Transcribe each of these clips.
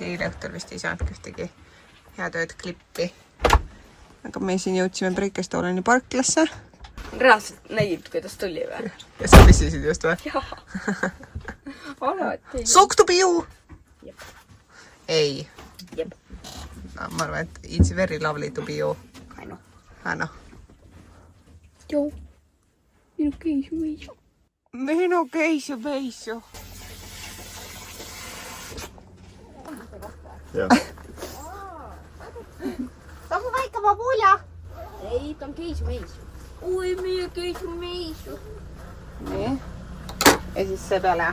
eriti eile õhtul vist ei saanudki ühtegi head ööd klippi. Aga me siin jõudsime Breikestooleni parklasse. Reaalselt nägid, kuidas tuli või? Ja sa pissisid just või? Jaa. Alati. Sock to be you! Jep. Ei. Jep. No, ma arvan, et it's very lovely to be you. I know. Noh. Joo. Minu keisu meisu. Minu keisu meisu. Jah. Tohu väike babulja. Ei, ta on keisu meisu. Oi, meie keisu meisu. Nii. Ja siis see peale.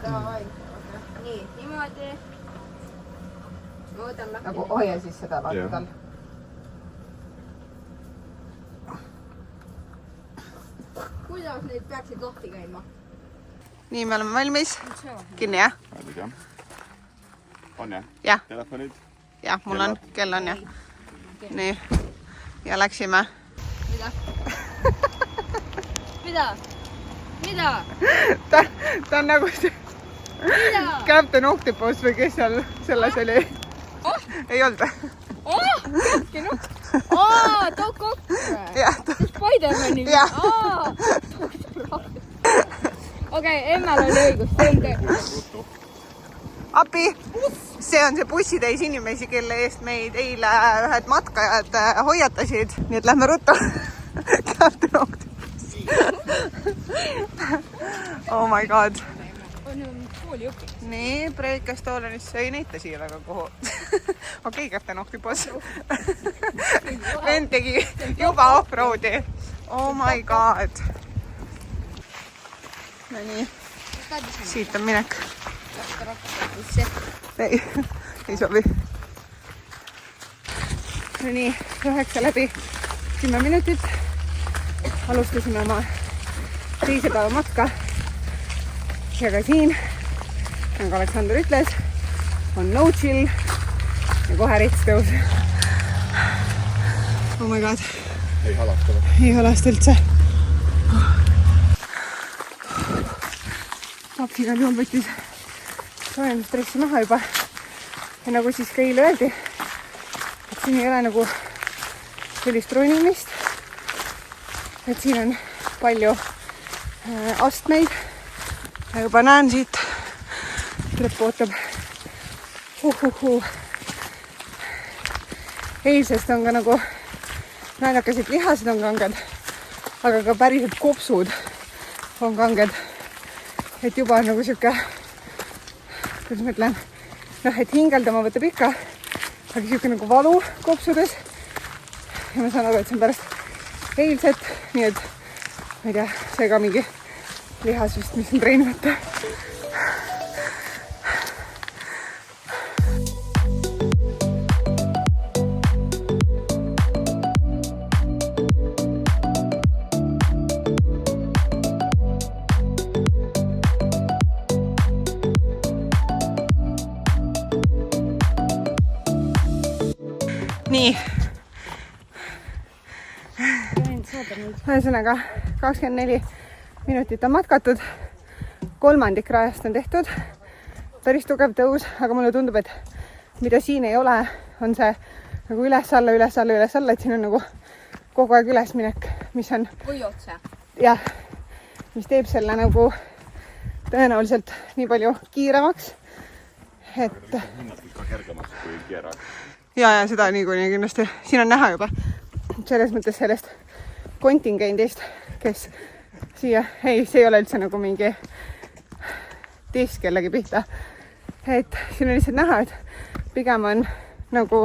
Nii, niimoodi. Ma võtan lahti. Nagu hoia siis seda vaata tal. Kuidas neid peaksid lahti käima? Nii, me oleme valmis. Kinni, jah? On jah? Jah. Telefonid? Jah, mul on. Kell on, jah. Nii. Ja läksime. Mida? Mida? Mida? Ta on nagu see Mida? Captain Octopus või kes seal selles oli. Ei olnud või? Käpki noh. Doc Ock. Jah. Spider-Mani. Jah. Okei, Emmel oli õigus. See on töö. Api! See on see bussitäis inimesi, kelle eest meid eile ühed matkajad hoiatasid. Nii et lähme ruttu. Captain Octopus. Oh my god. On ju kooliõpik. Nii, Breikestolenisse ei näita siia väga kuhu. Okei, Captain Octopus. Vend tegi juba off-roadi. Oh my god. No nii, siit on minek. Ei sobi. No nii, 9 läbi 10 minutit. Alustasime oma teise päeva matka. Ja ka siin, nagu Aleksander ütles, on no chill ja kohe rits tõus. Oh my god. Ei halasta või? Ei halasta üldse. Paps igal juhul võttis soojendustressi maha juba. Ja nagu siis ka eile öeldi, et siin ei ole nagu sellist ronimist. Et siin on palju astmeid. Ja juba näen siit, lõppu ootab. Eilsest on ka nagu naljakasid lihased on kanged, aga ka päriselt kopsud on kanged. Et juba on nagu siuke, kuidas ma ütlen, et hingeldama võtab ikka, aga siuke nagu valu kopsudes. Ja ma saan aru, et see on pärast eilset, nii et ma ei tea, see ka mingi lihas vist, mis on treenimata. Nii. Ühesõnaga 24 minutit on matkatud. Kolmandik rajast on tehtud. Päris tugev tõus, aga mulle tundub, et mida siin ei ole, on see nagu üles-alla, et siin on nagu kogu aeg ülesminek, mis on... Või otse. Jah, mis teeb selle nagu tõenäoliselt nii palju kiiremaks, et... Hinnad ikka kergemaks kui keerad. Ja seda niikuinii kindlasti. Siin on näha juba selles mõttes sellest kontingendist, kes siia... Ei, see ei ole üldse nagu mingi disk kellegi pihta. Et siin on lihtsalt näha, et pigem on nagu...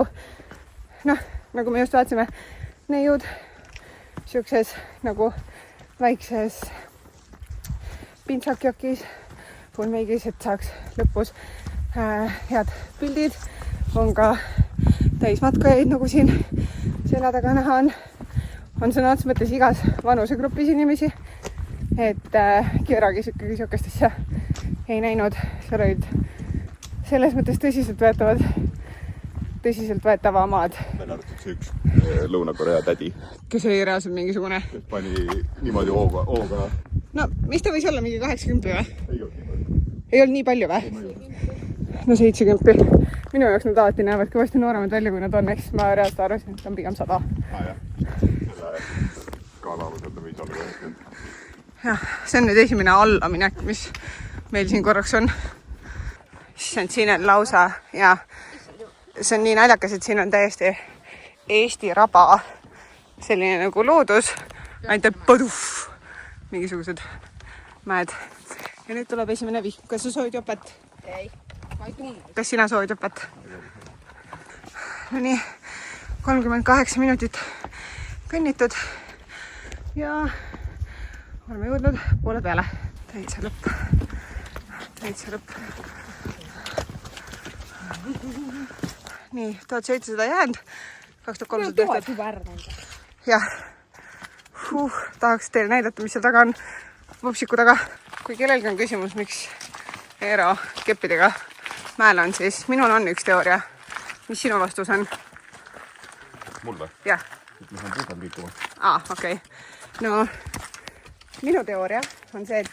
Noh, nagu me just vaatsime, neiud siukses nagu väikses pintsakjokis, pulmeigis, et saaks lõpus head pildid. On ka täismatkajaid, nagu siin selja taga näha on. On sõna otsa mõttes igas vanusegrupis inimesi. Et Kieragi siukest asja ei näinud. Seal olid selles mõttes tõsiseltvõetava maad. Meil arvatakse üks Lõuna-Korea tädi. Kes oli reaalselt mingisugune... Kes pani niimoodi hooga. No, mis ta võis olla? Mingi 80 või? Ei olnud niimoodi. Ei olnud nii palju või? no 70. Minu jaoks nad alati näevad kõvasti nooremad välja, kui nad on, eks ma reaalselt arvasin, et on pigem 100. Jah, selle skaala alusel ta võis olla 90. Jah, see on nüüd esimene allaminek, mis meil siin korraks on. Issand, siin on lausa ja see on nii naljakas, et siin on täiesti Eesti raba selline nagu loodus, ainult põduf mingisugused mäed. Ja nüüd tuleb esimene vihm. Kas sa soovid jopet? Ei, ma ei tunne. Kas sina soovid jopet? No nii, 38 minutit kõnnitud ja oleme jõudnud poole peale. Täitsa lõpp. Nii, 1700 jäänud, 2300 tehtud. Juba ära tanda. Jah, tahaks teile näidata, mis seal taga on vupsiku taga. Kui kellelgi on küsimus, miks Eero keppidega mäel on, siis minul on üks teooria. Mis sinu vastus on? Mul või? Jah. Et ma saan puhkem liikuma. Okei. No, minu teooria on see, et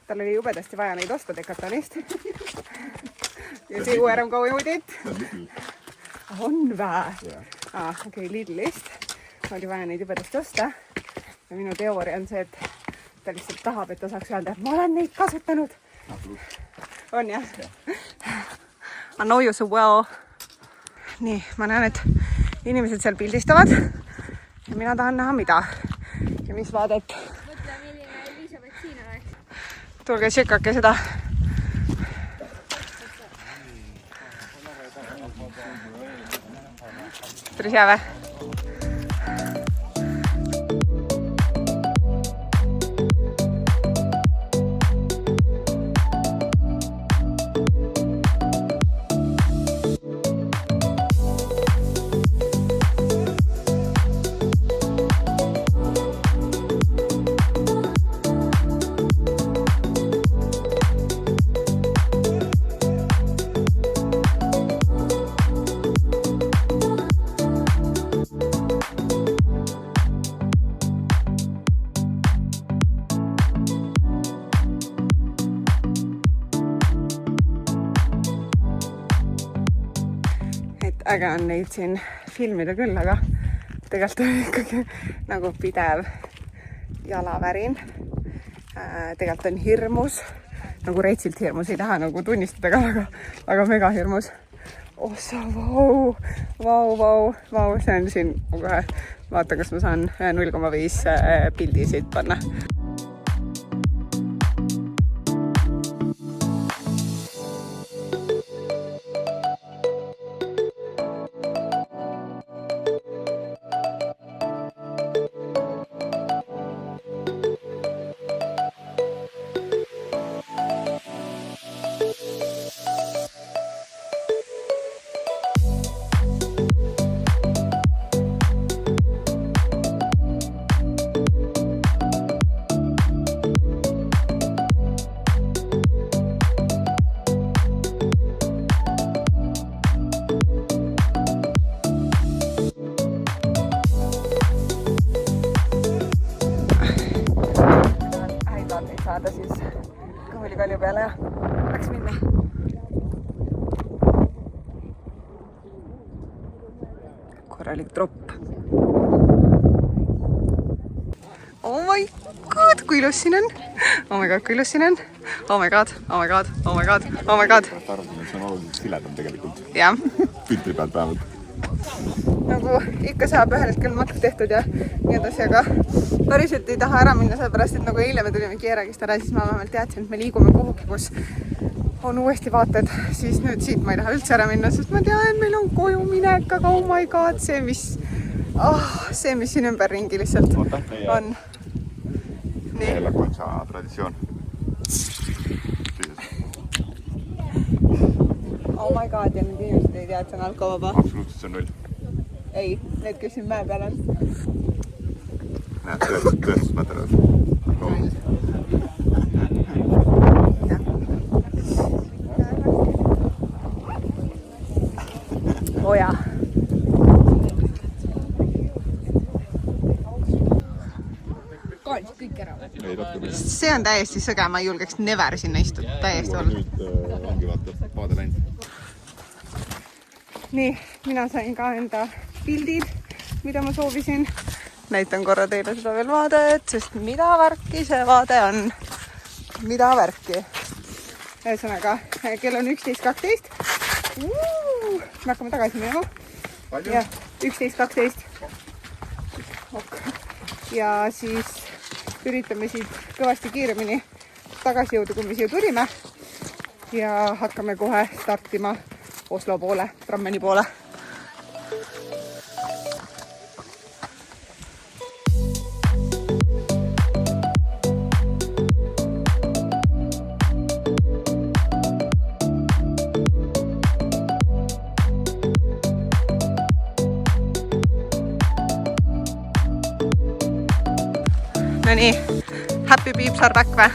tal oli jubedasti vaja neid osta Decathlonist. Ja see where I'm going with it. See on Lidl. On vä? Jah. Okei, Lidlist. Oli vaja neid jubedasti osta. Ja minu teooria on see, et ta lihtsalt tahab, et ta saaks öelda, et ma olen neid kasutanud. On jah? I know you so well. Nii, ma näen, et inimesed seal pildistavad. Ja mina tahan näha mida. Ja mis vaadet. Mõtle, milline Elisabeth siin oleks. Tulge tšekake seda. Päris hea või? Äge on neid siin filmida küll, aga tegelikult on ikkagi nagu pidev jalavärin. Tegelikult on hirmus, nagu reitsilt hirmus, ei taha nagu tunnistada ka, aga mega hirmus. Ossa, vau, see on siin kohe. Vaata, kas ma saan 0,5 pildi siit panna. Saada siis kõhulikalju peale ja läks minna. Korralik tropp. Oh my god, kui ilus siin on. Oh my god, kui ilus siin on. Oh my god. Arvasin, et see on oluliselt siledam tegelikult. Jah. Filtri pealt vähemalt. Nagu ikka saab ühel hetkel matk tehtud ja nii edasi, aga päriselt ei taha ära minna, sellepärast, et nagu eile me tulime Kieragist ära, siis ma vähemalt teadsin, et me liigume kuhugi, kus on uuesti vaated, siis nüüd siit ma ei taha üldse ära minna, sest ma tean, et meil on koju minek, aga oh my god, see, mis siin ümberringi lihtsalt on. Meela kontsa traditsioon. Oh my god, ja need inimesed ei tea, et see on alkovaba. Absoluutselt, see on 0. Ei, need, kes siin mäe peal on. Näed, tõestusmaterjal. Oja. Kaalis kõik ära. See on täiesti sõge, ma ei julgeks never sinna istuda, täiesti olnud. Nüüd ongi vaata paade läinud. Nii, mina sain ka enda pildid, mida ma soovisin. Näitan korra teile seda veel vaadet, sest mida värki see vaade on. Mida värki. Ühesõnaga, kell on 11.12. Me hakkame tagasi minema. Ja 11.12. Ja siis üritame siit kõvasti kiiremini tagasi jõuda, kui me siia tulime. Ja hakkame kohe startima Oslo poole, Drammeni poole. No nii, happy peeps are back või?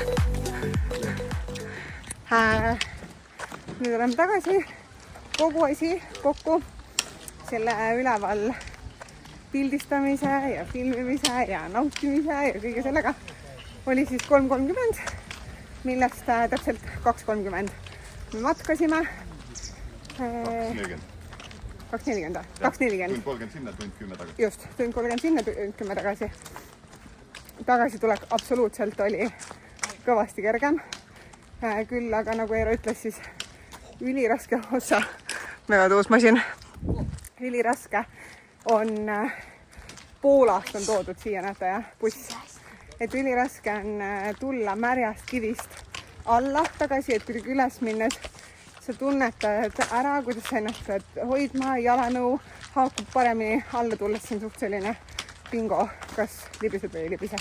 Nüüd oleme tagasi, kogu asi kokku, selle üleval pildistamise ja filmimise ja nautimise ja kõige sellega oli siis 3.30, millest täpselt 2.30 me matkasime. 2.40. 2.40. 2.40. Tund 30 sinna, tund 10 tagasi. Just, tund 30 sinna, tund 10 tagasi. Tagasitulek absoluutselt oli kõvasti kergem. Küll, aga nagu Eero ütles, siis üliraske osa, väga tuus masin, üliraske on Poolast on toodud siia, näete, buss. Et üliraske on tulla märjast kivist alla tagasi, et kuidagi üles minnes sa tunnetad ära, kuidas sa ennast pead hoidma, jalanõu haakub paremini alla tulles, see on suht selline bingo, kas libised või ei libise.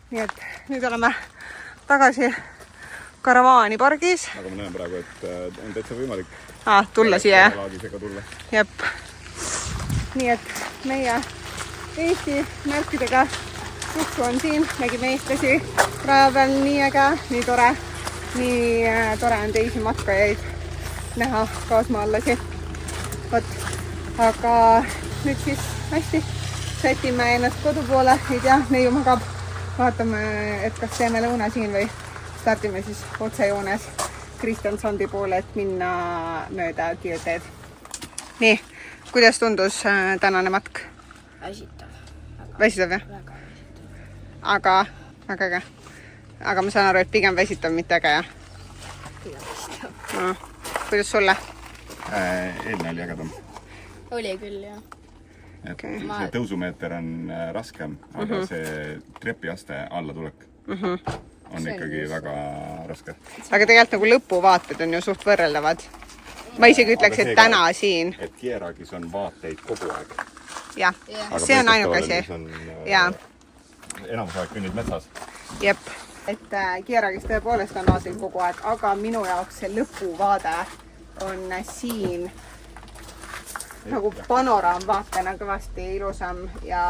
Nii et nüüd oleme tagasi Karavaani pargis. Aga ma näen praegu, et on täitsa võimalik tulla siia. Laagisega tulla. Jep. Nii et meie Eesti märkidega tutsu on siin. Nägime eestlasi raja peal nii äge, nii tore. Nii tore on teisi matkajaid näha kaasmaallasi. Võt. Aga nüüd siis hästi sätime ennast kodu poole. Ei tea, neiu magab. Vaatame, et kas teeme lõuna siin või stardime siis otsejoones Kristiansandi poole, et minna mööda kiirteed. Nii, kuidas tundus tänane matk? Väsitav. Väsitav, jah? Väga väsitav. Aga, väga äge. Aga ma saan aru, et pigem väsitav, mitte äge, jah? Pigem väsitav. No, kuidas sulle? Eelne oli ägedam. Oli küll, jah. Et see tõusumeeter on raskem, aga see trepiaste alla tulek on ikkagi väga raske. Aga tegelikult nagu lõpuvaated on ju suht võrreldavad. Ma isegi ütleks, et täna siin. Et Kieragis on vaateid kogu aeg. Jah, see on ainuke asi. Enamus aeg kõnnid metsas. Jep, et Kieragis tõepoolest on vaateid kogu aeg, aga minu jaoks see lõpuvaade on siin nagu panoraamvaatena kõvasti ilusam ja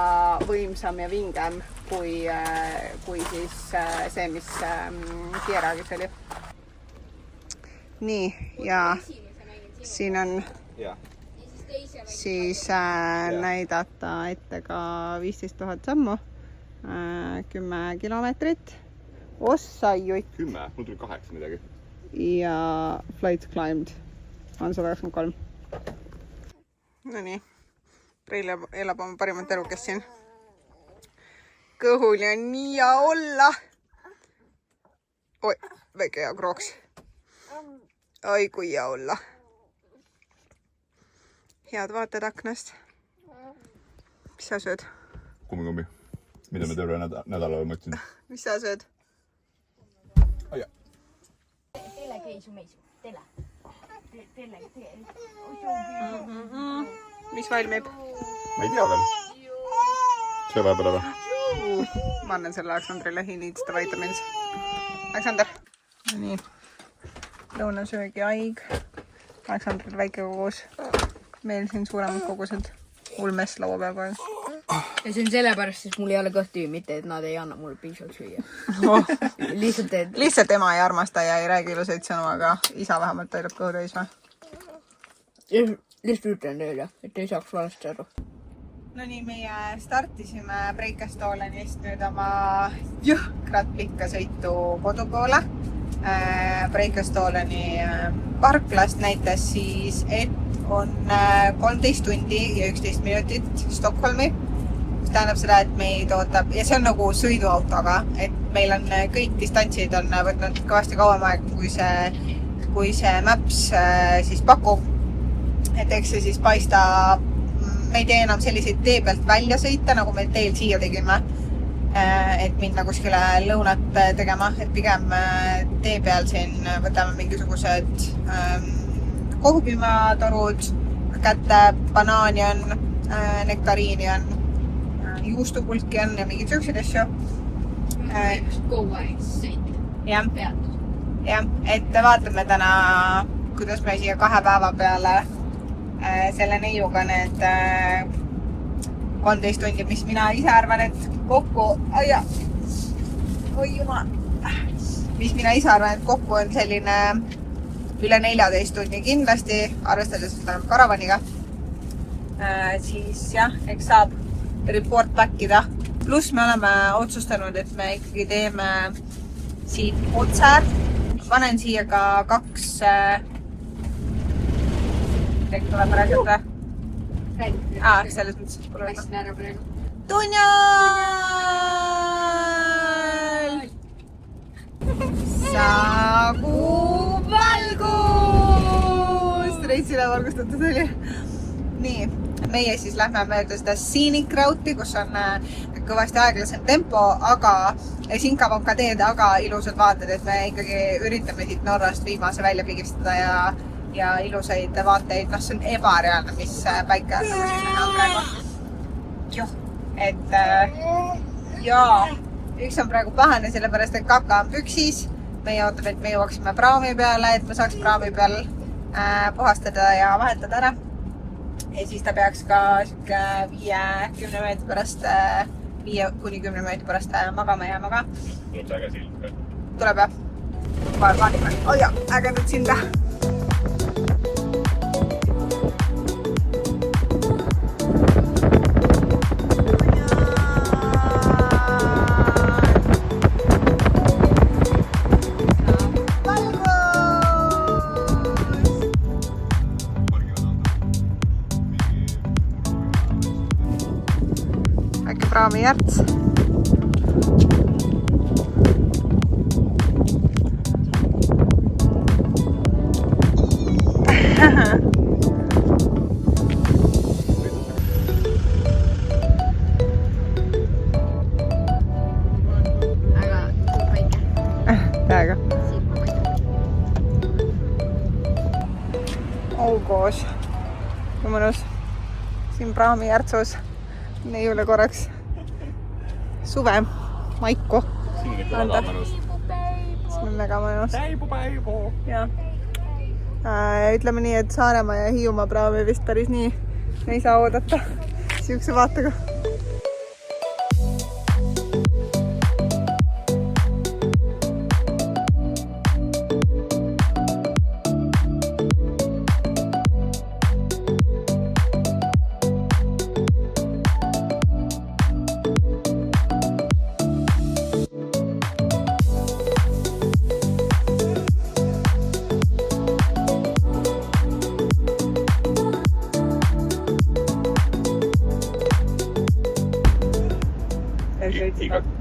võimsam ja vingem kui siis see, mis Kieragis oli. Nii, ja siin on siis näidata ette ka 15 000 sammu, 10 kilomeetrit. Ossaiuit. 10, mul tuli 8 midagi. Ja flight climbed on 123. No nii, Preil elab oma parimat elu, kes siin kõhul ja nii ja olla. Oi, väike hea krooks. Oi, kui hea olla. Head vaated aknast. Mis sa sööd? Kummikummi. Mida me terve nädala mõtlesin? Mis sa sööd? Aja. Teile keisu meisu. Teile. Mis valmib? Ma ei tea veel. See vahepeal ära. Ma annan selle Aleksandrile, he needs the vitamins. Aleksander. Nii. Lõunasöögi aig. Aleksandril väike kogus. Meil siin suuremad kogused. Ulmes laua peal kogu. Ja see on sellepärast, sest mul ei ole kõhti, mitte et nad ei anna mulle piisavalt süüa. Lihtsalt ema ei armasta ja ei räägi ilusaid sõnu, aga isa vähemalt hoidab kõhu täis või? Lihtsalt ütlen teile, et ei saaks valesti aru. No nii, meie startisime Breikestolenist nüüd oma jõhkrat pikka sõitu kodu poole. Breikastoleni parklast näitas siis, et on 13 tundi ja 11 minutit Stockholmi. Mis tähendab seda, et meid ootab, ja see on nagu sõiduautoga, et meil on kõik distantsid on võtnud kõvasti kauem aega, kui see Maps siis pakub. Et eks see siis paista, me ei tee enam selliseid tee pealt välja sõita, nagu me teel siia tegime. Et minna kuskile lõunat tegema, et pigem tee peal siin võtame mingisugused kohupiimatorud kätte, banaani on, nektariini on, juustupulki on ja mingid sellised asju. Jah, et vaatame täna, kuidas me siia 2 päeva peale selle neiuga need 13 tundi, mis mina ise arvan, et kokku, mis mina ise arvan, et kokku on selline üle 14 tunni kindlasti, arvestades seda karavaniga, siis jah, eks saab report back ida. Pluss me oleme otsustanud, et me ikkagi teeme siit otse. Panen siia ka 2 tuleb ära sealt või? Selles mõttes, et pole väga. Tunjal! Saagu valgus! Reisile valgustatud oli. Nii, meie siis lähme mööda seda Scenic Route'i, kus on kõvasti aeglasem tempo, aga Sinkavanka teed, aga ilusad vaated, et me ikkagi üritame siit Norrast viimase välja pigistada ja ilusaid vaateid, see on ebareaalne, mis päike on nagu siis näha praegu. Joh, et üks on praegu pahane, sellepärast et kaka on püksis. Meie ootab, et me jõuaksime praami peale, et me saaks praami peal puhastada ja vahetada ära. Ja siis ta peaks ka 5-10 minuti pärast, 5-10 minuti pärast magama jääma ka. Tuleb äge sild ka? Tuleb jah. Vaatame. Ägedad silda. Praami järts. Täiega. Oh gosh. Kui mõnus. Siin praami järtsus. Neiule korraks suve maiku anda. See on väga mõnus. Ütleme nii, et Saaremaa ja Hiiumaa praami vist päris nii ei saa oodata siukse vaatega.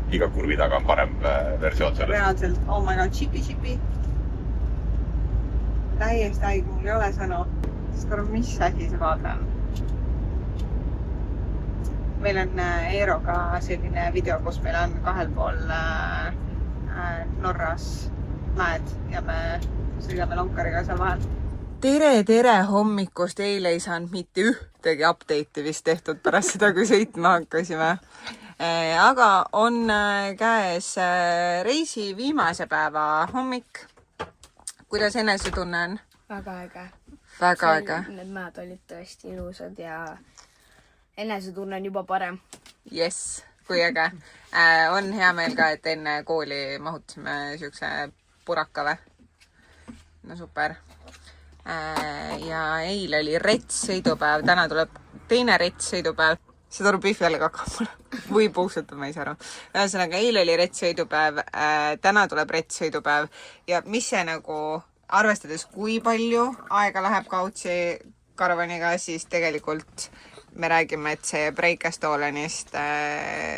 Iga kurvi taga on parem versioon sellest. Reaalselt, oh my god, chipi. Täiesti haig, mul ei ole sõnu. Sest korra, mis asi see vaade on? Meil on Eeroga selline video, kus meil on 2 pool Norras mäed ja me sõidame lonkariga seal vahel. Tere hommikust, eile ei saanud mitte ühtegi update'i vist tehtud pärast seda, kui sõitma hakkasime. Aga on käes reisi viimase päeva hommik. Kuidas enesetunne on? Väga äge. Väga äge. Need mäed olid tõesti ilusad ja enesetunne on juba parem. Yes, kui äge. On hea meel ka, et enne kooli mahutasime siukse puraka või? No super. Ja eile oli rets sõidupäev, täna tuleb teine rets sõidupäev. see tuleb Biffi jälle kakab mulle või puuksutama, ei saa aru. Ühesõnaga, eile oli retssõidupäev, täna tuleb retssõidupäev ja mis see nagu, arvestades kui palju aega läheb kautsi karavaniga, siis tegelikult me räägime, et see Breikestolenist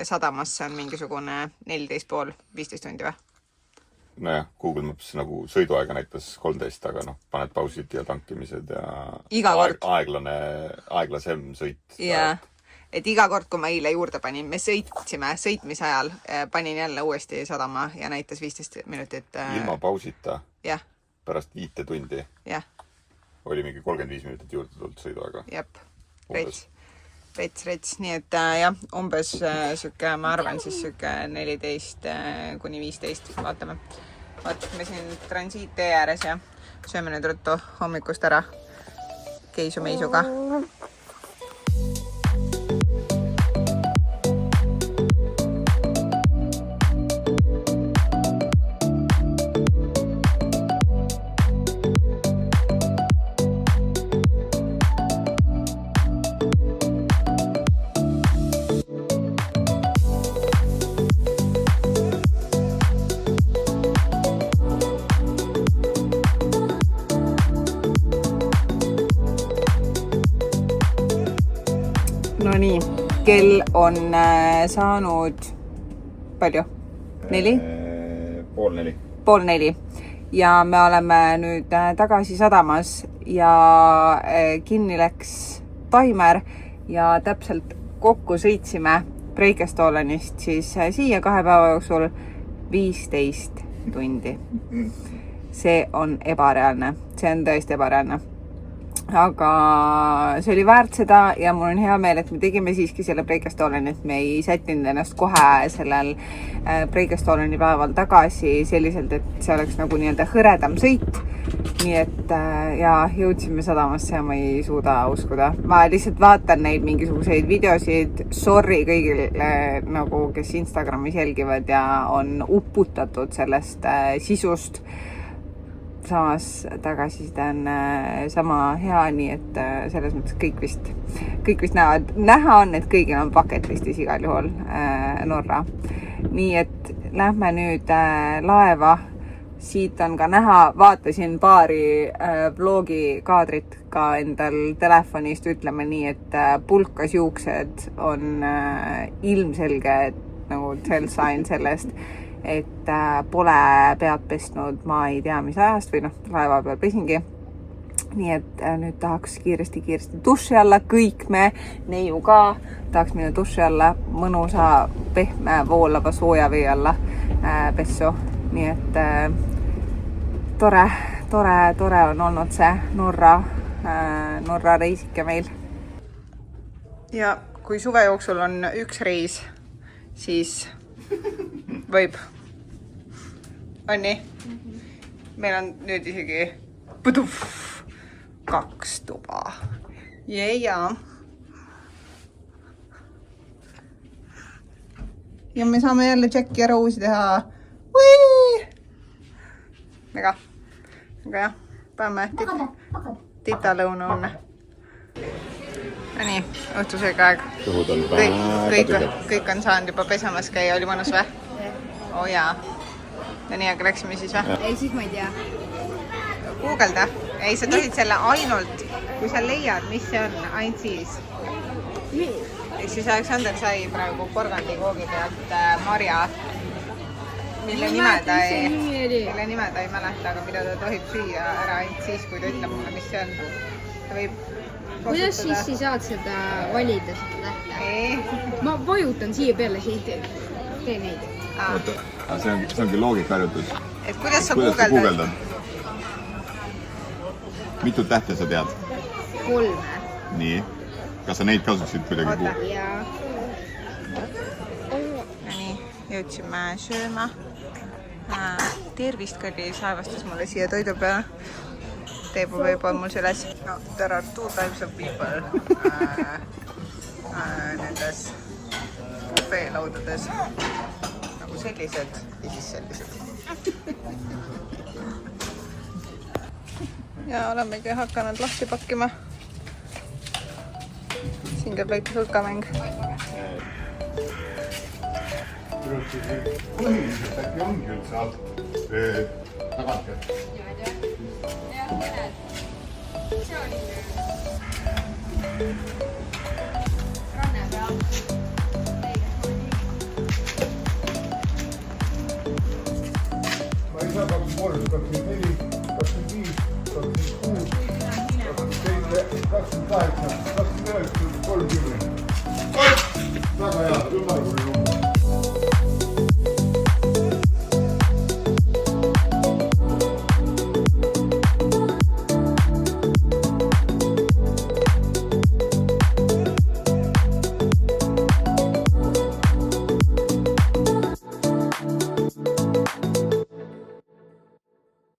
sadamasse on mingisugune 14,5-15 tundi või? Nojah, Google Maps nagu sõiduaega näitas 13, aga noh, paned pausid ja tankimised ja iga kord aeglasem sõit. Jaa, et iga kord, kui ma eile juurde panin, me sõitmise ajal panin jälle uuesti sadama ja näitas 15 minutit. Ilma pausita jah. Pärast 5 tundi jah. Oli mingi 35 minutit juurde tulnud sõiduaega. Jep, rets, nii et jah, umbes süke, ma arvan siis süke 14 kuni 15, vaatame. Vaat, me siin transiittee ääres ja sööme nüüd ruttu hommikust ära keisu-meisuga. No nii, kell on saanud palju? 4? 3:30. 3:30. Ja me oleme nüüd tagasi sadamas ja kinni läks taimer ja täpselt kokku sõitsime Breikestolenist siis siia 2 päeva jooksul 15 tundi. See on ebareaalne, see on tõesti ebareaalne. Aga see oli väärt seda ja mul on hea meel, et me tegime siiski selle Breikestoleni, et me ei sättinud ennast kohe sellel Breikestoleni päeval tagasi selliselt, et see oleks nagu nii-öelda hõredam sõit. Nii et ja jõudsime sadamasse ja ma ei suuda uskuda. Ma lihtsalt vaatan neid mingisuguseid videosid, sorry kõigile nagu, kes Instagramis jälgivad ja on uputatud sellest sisust. Samas tagasiside on sama hea, nii et selles mõttes kõik vist näevad. Näha on, et kõigil on bucket listis igal juhul Norra. Nii et lähme nüüd laeva. Siit on ka näha, vaatasin paari vlogi kaadrit ka endal telefonist, ütleme nii, et pulkas juuksed on ilmselge nagu tell sign sellest, et pole pead pesnud, ma ei tea mis ajast või laeva peal pesingi. Nii et nüüd tahaks kiiresti duši alla, kõik me, neiu ka, tahaks minna duši alla, mõnusa, pehme, voolava sooja vee alla pessu. Nii et tore on olnud see Norra reisike meil. Ja kui suve jooksul on üks reis, siis võib. On nii? Meil on nüüd isegi 2 tuba. Ja me saame jälle Jacki ja Rose'i teha. Väga jah, peame titalõuna õnne. Ja nii, õhtusööga aeg. Kõik on saanud juba pesamas käia, oli mõnus või? Oo jaa. Ja nii, aga läksime siis või? Ei, siis ma ei tea. Googleda. Ei, sa tohid selle ainult, kui sa leiad, mis see on, ainult siis. Siis Aleksander sai praegu porgandikoogi pealt marja, mille nime ta ei mäleta, aga mida ta tohib süüa ära ainult siis, kui ta ütleb mulle, mis see on. Ta võib kuidas siis saad seda valida seda tähte? Ma vajutan siia peale, tee neid. Oota, see ongi loogikaharjutus. Et kuidas sa guugeldad? Mitu tähte sa tead? 3. Nii. Kas sa neid kasutasid kuidagi? Oota, jaa. Ja nii, jõudsime sööma. Tervist kõrlis aevastas mulle siia toidu peale. Teebu võib on mul selles. No, there are 2 types of people nendes buffeelaudades. Nagu sellised ja siis sellised. Ja olemegi hakanud lahti pakkima. siin käib väike sulkamäng. Põhiliselt äkki ongi üldse alt tagant. Ranne peal. Ma ei saa 23, 24, 25, 26, 27, 28.